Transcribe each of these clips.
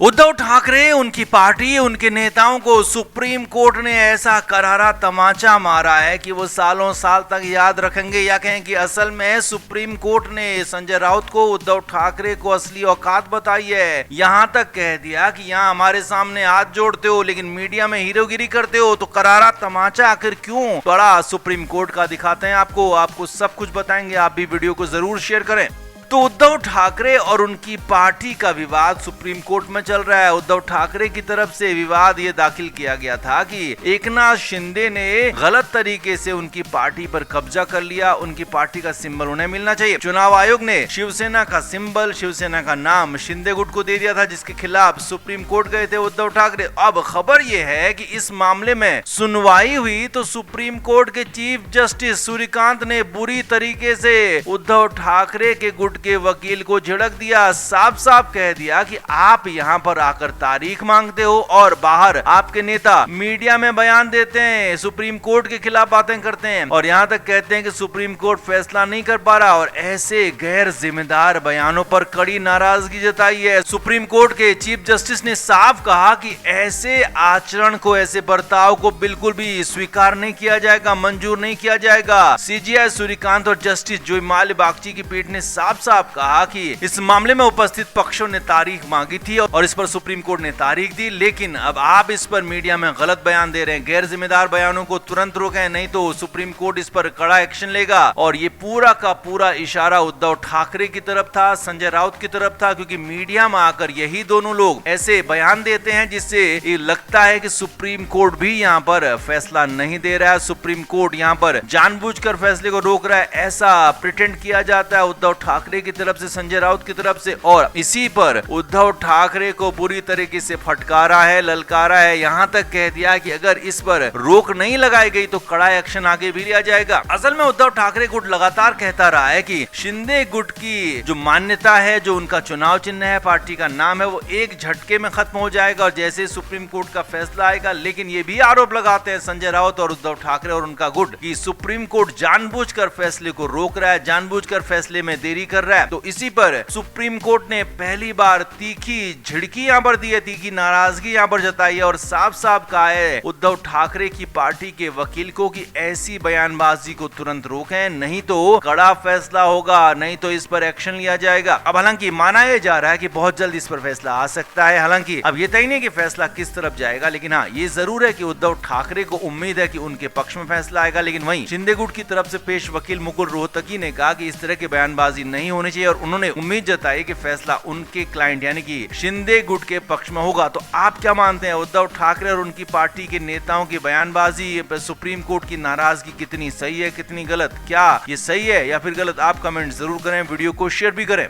उद्धव ठाकरे, उनकी पार्टी, उनके नेताओं को सुप्रीम कोर्ट ने ऐसा करारा तमाचा मारा है कि वो सालों साल तक याद रखेंगे, या कहें कि असल में सुप्रीम कोर्ट ने संजय राउत को, उद्धव ठाकरे को असली औकात बताई है। यहां तक कह दिया कि यहां हमारे सामने हाथ जोड़ते हो लेकिन मीडिया में हीरोगिरी करते हो, तो करारा तमाचा आखिर क्यों बड़ा सुप्रीम कोर्ट का दिखाते हैं आपको सब कुछ बताएंगे। आप भी वीडियो को जरूर शेयर करें। तो उद्धव ठाकरे और उनकी पार्टी का विवाद सुप्रीम कोर्ट में चल रहा है। उद्धव ठाकरे की तरफ से विवाद ये दाखिल किया गया था कि एकनाथ शिंदे ने गलत तरीके से उनकी पार्टी पर कब्जा कर लिया, उनकी पार्टी का सिंबल उन्हें मिलना चाहिए। चुनाव आयोग ने शिवसेना का सिंबल, शिवसेना का नाम शिंदे गुट को दे दिया था, जिसके खिलाफ सुप्रीम कोर्ट गए थे उद्धव ठाकरे। अब खबर यह है कि इस मामले में सुनवाई हुई तो सुप्रीम कोर्ट के चीफ जस्टिस सूर्यकांत ने बुरी तरीके से उद्धव ठाकरे के गुट के वकील को झिड़क दिया। साफ साफ कह दिया कि आप यहां पर आकर तारीख मांगते हो और बाहर आपके नेता मीडिया में बयान देते हैं, सुप्रीम कोर्ट के खिलाफ बातें करते हैं और यहां तक कहते हैं कि सुप्रीम कोर्ट फैसला नहीं कर पा रहा। और ऐसे गैर जिम्मेदार बयानों पर कड़ी नाराजगी जताई है। सुप्रीम कोर्ट के चीफ जस्टिस ने साफ कहा कि ऐसे आचरण को, ऐसे बर्ताव को बिल्कुल भी स्वीकार नहीं किया जाएगा, मंजूर नहीं किया जाएगा। सीजेआई सूर्यकांत और जस्टिस जोयमाल्य बागची की पीठ ने साफ साफ कहा कि इस मामले में उपस्थित पक्षों ने तारीख मांगी थी और इस पर सुप्रीम कोर्ट ने तारीख दी, लेकिन अब आप इस पर मीडिया में गलत बयान दे रहे हैं। गैर जिम्मेदार बयानों को तुरंत रोकें, नहीं तो सुप्रीम कोर्ट इस पर कड़ा एक्शन लेगा। और ये पूरा का पूरा इशारा उद्धव ठाकरे की तरफ था, संजय राउत की तरफ था, क्योंकि मीडिया में आकर यही दोनों लोग ऐसे बयान देते हैं जिससे ये लगता है कि सुप्रीम कोर्ट भी यहाँ पर फैसला नहीं दे रहा है, सुप्रीम कोर्ट यहाँ पर जानबूझकर फैसले को रोक रहा है, ऐसा प्रिटेंड किया जाता है उद्धव ठाकरे की तरफ से, संजय राउत की तरफ से। और इसी पर उद्धव ठाकरे को बुरी तरीके से फटकारा है, ललकारा है, यहां तक कह दिया कि अगर इस पर रोक नहीं लगाई गई तो कड़ा एक्शन आगे भी लिया जाएगा। असल में उद्धव ठाकरे गुट लगातार कहता रहा है कि शिंदे गुट की जो मान्यता है, जो उनका चुनाव चिन्ह है, पार्टी का नाम है, वो एक झटके में खत्म हो जाएगा और जैसे सुप्रीम कोर्ट का फैसला आएगा। लेकिन ये भी आरोप लगाते हैं संजय राउत और उद्धव ठाकरे और उनका गुट कि सुप्रीम कोर्ट जानबूझकर फैसले को रोक रहा है, जानबूझकर फैसले में देरी कर रहा है। तो इसी पर सुप्रीम कोर्ट ने पहली बार तीखी झिड़की यहां पर दी है, तीखी नाराजगी यहां पर जताई है और साफ साफ कहा है उद्धव ठाकरे की पार्टी के वकील को कि ऐसी बयानबाजी को तुरंत रोकें, नहीं तो कड़ा फैसला होगा, नहीं तो इस पर एक्शन लिया जाएगा। अब हालांकि माना यह जा रहा है कि बहुत जल्द इस पर फैसला आ सकता है। हालांकि अब ये तय नहीं कि फैसला किस तरफ जाएगा, लेकिन हाँ, ये जरूर है कि उद्धव ठाकरे को उम्मीद है कि उनके पक्ष में फैसला आएगा। लेकिन वहीं शिंदे गुट की तरफ से पेश वकील मुकुल रोहतगी ने कहा कि इस तरह की बयानबाजी नहीं होनी चाहिए और उन्होंने उम्मीद जताई कि फैसला उनके क्लाइंट यानी कि शिंदे गुट के पक्ष में होगा। तो आप क्या मानते हैं, उद्धव ठाकरे और उनकी पार्टी के नेताओं की बयानबाजी पर सुप्रीम कोर्ट की नाराजगी कितनी सही है, कितनी गलत? क्या ये सही है या फिर गलत? आप कमेंट जरूर करें, वीडियो को शेयर भी करें।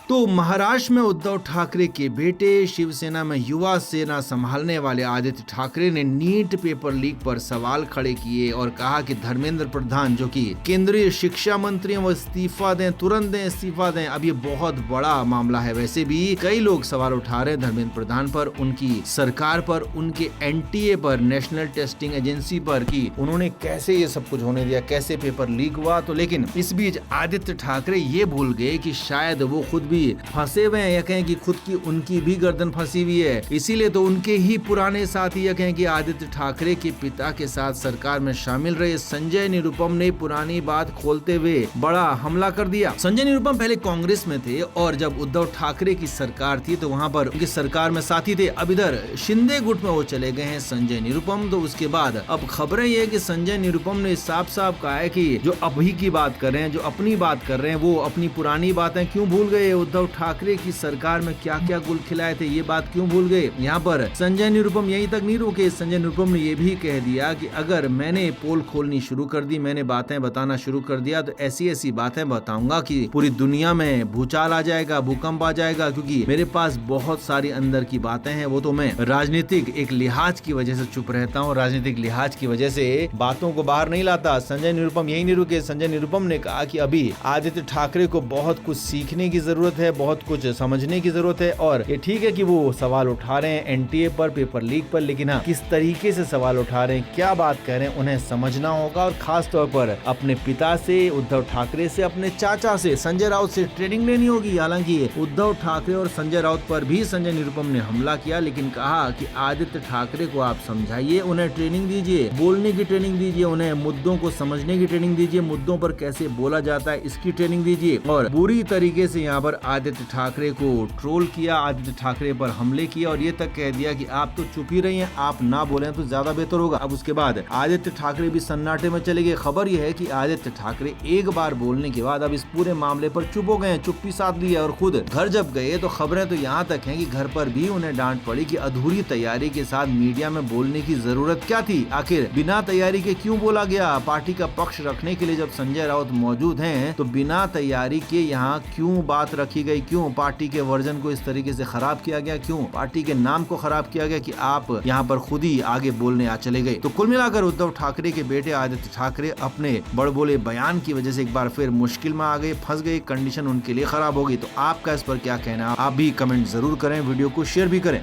तो महाराष्ट्र में उद्धव ठाकरे के बेटे, शिवसेना में युवा सेना संभालने वाले आदित्य ठाकरे ने नीट पेपर लीक पर सवाल खड़े किए और कहा कि धर्मेंद्र प्रधान, जो कि केंद्रीय शिक्षा मंत्री हैं, वो इस्तीफा दें, तुरंत दें, इस्तीफा दें। अब ये बहुत बड़ा मामला है। वैसे भी कई लोग सवाल उठा रहे हैं धर्मेंद्र प्रधान पर, उनकी सरकार पर, उनके एनटीए पर, नेशनल टेस्टिंग एजेंसी पर, कि उन्होंने कैसे ये सब कुछ होने दिया, कैसे पेपर लीक हुआ। तो लेकिन इस बीच आदित्य ठाकरे ये भूल गए कि शायद वो खुद भी फंसे हुए हैं, या कहें कि खुद की उनकी भी गर्दन फंसी हुई है। इसीलिए तो उनके ही पुराने साथी, या कहें कि आदित्य ठाकरे के पिता के साथ सरकार में शामिल रहे संजय निरुपम ने पुरानी बात खोलते हुए बड़ा हमला कर दिया। संजय निरुपम पहले कांग्रेस में थे और जब उद्धव ठाकरे की सरकार थी तो वहां पर उनकी सरकार में साथी थे। अब इधर शिंदे गुट में वो चले गए हैं संजय निरुपम। तो उसके बाद अब खबरें ये कि संजय निरुपम ने साफ साफ कहा है कि जो अभी की बात कर रहे हैं, जो अपनी बात कर रहे हैं, वो अपनी पुरानी बातें क्यों भूल गए। उद्धव ठाकरे की सरकार में क्या क्या गुल खिलाए थे, ये बात क्यों भूल गए। यहाँ पर संजय निरुपम यहीं तक नहीं रुके। संजय निरुपम ने ये भी कह दिया कि अगर मैंने पोल खोलनी शुरू कर दी, मैंने बातें बताना शुरू कर दिया, तो ऐसी ऐसी बातें बताऊंगा कि पूरी दुनिया में भूचाल आ जाएगा, भूकंप आ जाएगा, क्योंकि मेरे पास बहुत सारी अंदर की बातें हैं। वो तो मैं राजनीतिक एक लिहाज की वजह से चुप रहता हूँ, राजनीतिक लिहाज की वजह से बातों को बाहर नहीं लाता। संजय निरुपम यही नहीं रुके। संजय निरुपम ने कहा कि अभी आदित्य ठाकरे को बहुत कुछ सीखने की जरूरत जरूरत है, बहुत कुछ समझने की जरूरत है। और ये ठीक है कि वो सवाल उठा रहे हैं एनटीए पर, पेपर लीक पर, लेकिन हाँ, किस तरीके से सवाल उठा रहे हैं, क्या बात कह रहे हैं, उन्हें समझना होगा। और खास तौर पर अपने पिता से, उद्धव ठाकरे से, अपने चाचा से, संजय राउत से ट्रेनिंग लेनी होगी। हालांकि उद्धव ठाकरे और संजय राउत पर भी संजय निरुपम ने हमला किया, लेकिन कहा कि आदित्य ठाकरे को आप समझाइए, उन्हें ट्रेनिंग दीजिए, बोलने की ट्रेनिंग दीजिए, उन्हें मुद्दों को समझने की ट्रेनिंग दीजिए, मुद्दों पर कैसे बोला जाता है इसकी ट्रेनिंग दीजिए। और बुरी तरीके से यहाँ पर आदित्य ठाकरे को ट्रोल किया, आदित्य ठाकरे पर हमले किए और ये तक कह दिया कि आप तो चुप ही रहिए, आप ना बोलें तो ज्यादा बेहतर होगा। अब उसके बाद आदित्य ठाकरे भी सन्नाटे में चले गए। खबर यह है कि आदित्य ठाकरे एक बार बोलने के बाद अब इस पूरे मामले पर चुप हो गए, चुप्पी साध ली है। और खुद घर जब गए तो खबरें तो यहाँ तक हैं कि घर पर भी उन्हें डांट पड़ी कि अधूरी तैयारी के साथ मीडिया में बोलने की जरूरत क्या थी, आखिर बिना तैयारी के क्यों बोला गया। पार्टी का पक्ष रखने के लिए जब संजय राउत मौजूद हैं तो बिना तैयारी के यहाँ क्यों बात रखी गई, क्यों पार्टी के वर्जन को इस तरीके से खराब किया गया, क्यों पार्टी के नाम को खराब किया गया कि आप यहाँ पर खुद ही आगे बोलने आ चले गए। तो कुल मिलाकर उद्धव ठाकरे के बेटे आदित्य ठाकरे अपने बड़बोले बयान की वजह से एक बार फिर मुश्किल में आ गए, फंस गए, कंडीशन उनके लिए खराब होगी। तो आपका इस पर क्या कहना है, आप भी कमेंट जरूर करें, वीडियो को शेयर भी करें।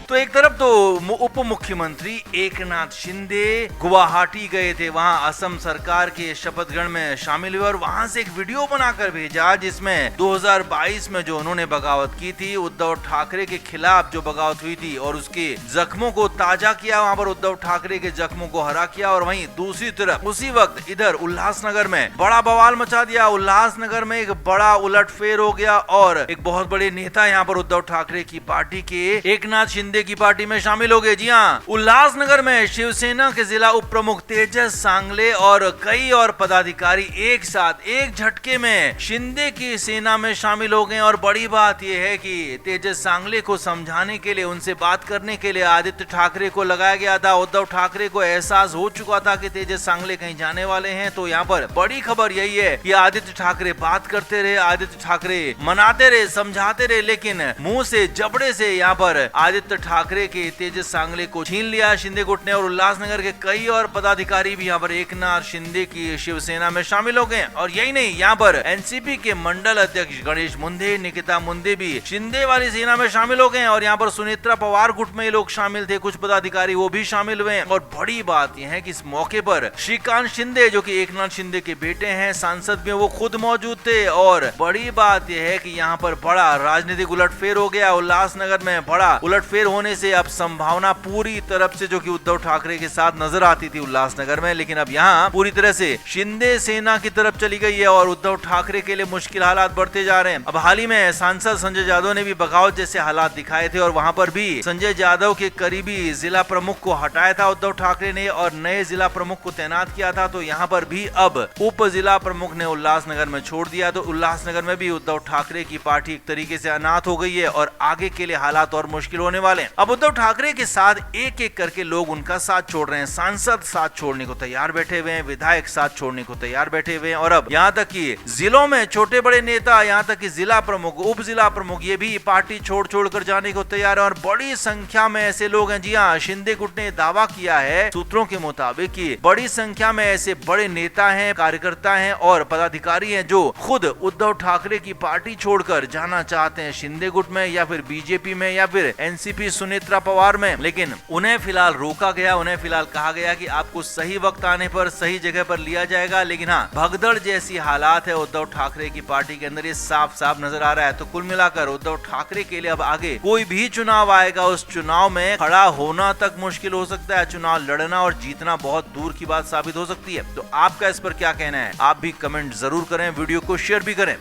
तो एक तरफ तो उप मुख्यमंत्री एकनाथ शिंदे गुवाहाटी गए थे, वहां असम सरकार के शपथ ग्रहण में शामिल हुए और वहां से एक वीडियो बनाकर भेजा जिसमें 2022 में जो उन्होंने बगावत की थी, उद्धव ठाकरे के खिलाफ जो बगावत हुई थी और उसके जख्मों को ताजा किया, वहां पर उद्धव ठाकरे के जख्मों को हरा किया। और वहीं दूसरी तरफ उसी वक्त इधर उल्लासनगर में बड़ा बवाल मचा दिया। उल्लासनगर में एक बड़ा उलटफेर हो गया और एक बहुत बड़े नेता यहाँ पर उद्धव ठाकरे की पार्टी के एकनाथ शिंदे की पार्टी में शामिल हो गए। जी हाँ, उल्लासनगर में शिवसेना के जिला उप प्रमुख तेजस सांगले और कई और पदाधिकारी एक साथ एक झटके में शिंदे की सेना में शामिल हो गए। और बड़ी बात यह है कि तेजस सांगले को समझाने के लिए, उनसे बात करने के लिए आदित्य ठाकरे को लगाया गया था। उद्धव ठाकरे को एहसास हो चुका था कि तेजस सांगले कहीं जाने वाले हैं। तो यहाँ पर बड़ी खबर यही है कि आदित्य ठाकरे बात करते रहे, आदित्य ठाकरे मनाते रहे, समझाते रहे, लेकिन मुंह से जबड़े से यहाँ पर आदित्य ठाकरे के तेजस सांगले को छीन लिया शिंदे गुट ने। और उल्लासनगर के कई और पदाधिकारी भी यहाँ पर एकनाथ शिंदे की शिवसेना में शामिल हो गए। और यही नहीं, यहाँ पर एनसीपी के मंडल अध्यक्ष गणेश मुंडे, निकिता मुंडे भी शिंदे वाली सेना में शामिल हो गए। और यहाँ पर सुनेत्रा पवार गुट में ये लोग शामिल थे, कुछ पदाधिकारी वो भी शामिल हुए। और बड़ी बात यह है कि इस मौके पर श्रीकांत शिंदे जो कि एकनाथ शिंदे के बेटे हैं, सांसद में, वो खुद मौजूद थे। और बड़ी बात यह है कि यहाँ पर बड़ा राजनीतिक उलटफेर हो गया। उल्लासनगर में बड़ा उलटफेर होने से अब संभावना पूरी तरफ से जो कि उद्धव ठाकरे के साथ नजर आती थी उल्लासनगर में, लेकिन अब यहाँ पूरी तरह से शिंदे सेना की तरफ चली गई है और उद्धव ठाकरे के लिए मुश्किल हालात बढ़ते जा रहे हैं। अब हाल ही में सांसद संजय यादव ने भी बगावत जैसे हालात दिखाए थे और वहां पर भी संजय यादव के करीबी जिला प्रमुख को हटाया था उद्धव ठाकरे ने और नए जिला प्रमुख को तैनात किया था। तो यहाँ पर भी अब उप जिला प्रमुख ने उल्लासनगर में छोड़ दिया। तो उल्लासनगर में भी उद्धव ठाकरे की पार्टी एक तरीके से अनाथ हो गई है और आगे के लिए हालात और मुश्किल होने वाले हैं। अब उद्धव ठाकरे के साथ एक एक करके लोग उनका साथ छोड़ रहे हैं। सांसद साथ छोड़ने को तैयार बैठे हुए हैं, विधायक साथ छोड़ने को तैयार बैठे हुए हैं और अब यहाँ तक कि जिलों में छोटे बड़े नेता, यहाँ तक कि जिला प्रमुख, उप जिला प्रमुख, ये भी पार्टी छोड़ कर जाने को तैयार है। और बड़ी संख्या में ऐसे लोग हैं। जी हाँ, शिंदे गुट ने दावा किया है सूत्रों के मुताबिक कि बड़ी संख्या में ऐसे बड़े नेता हैं, कार्यकर्ता हैं और पदाधिकारी हैं जो खुद उद्धव ठाकरे की पार्टी छोड़कर जाना चाहते हैं शिंदे गुट में या फिर बीजेपी में या फिर एनसीपी सुनेत्रा पवार में, लेकिन उन्हें फिलहाल रोका गया। उन्हें फिलहाल कहा गया कि आपको सही वक्त आने पर सही जगह पर लिया जाएगा। लेकिन हाँ, भगदड़ जैसी हालात है उद्धव ठाकरे की पार्टी के अंदर, ये साफ साफ नजर आ रहा है। तो कुल मिलाकर उद्धव ठाकरे के लिए अब आगे कोई भी चुनाव आएगा, उस चुनाव में खड़ा होना तक मुश्किल हो सकता है। चुनाव लड़ना और जीतना बहुत दूर की बात साबित हो सकती है। तो आपका इस पर क्या कहना है, आप भी कमेंट जरूर करें, वीडियो को शेयर भी करें।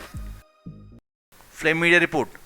Flame media report.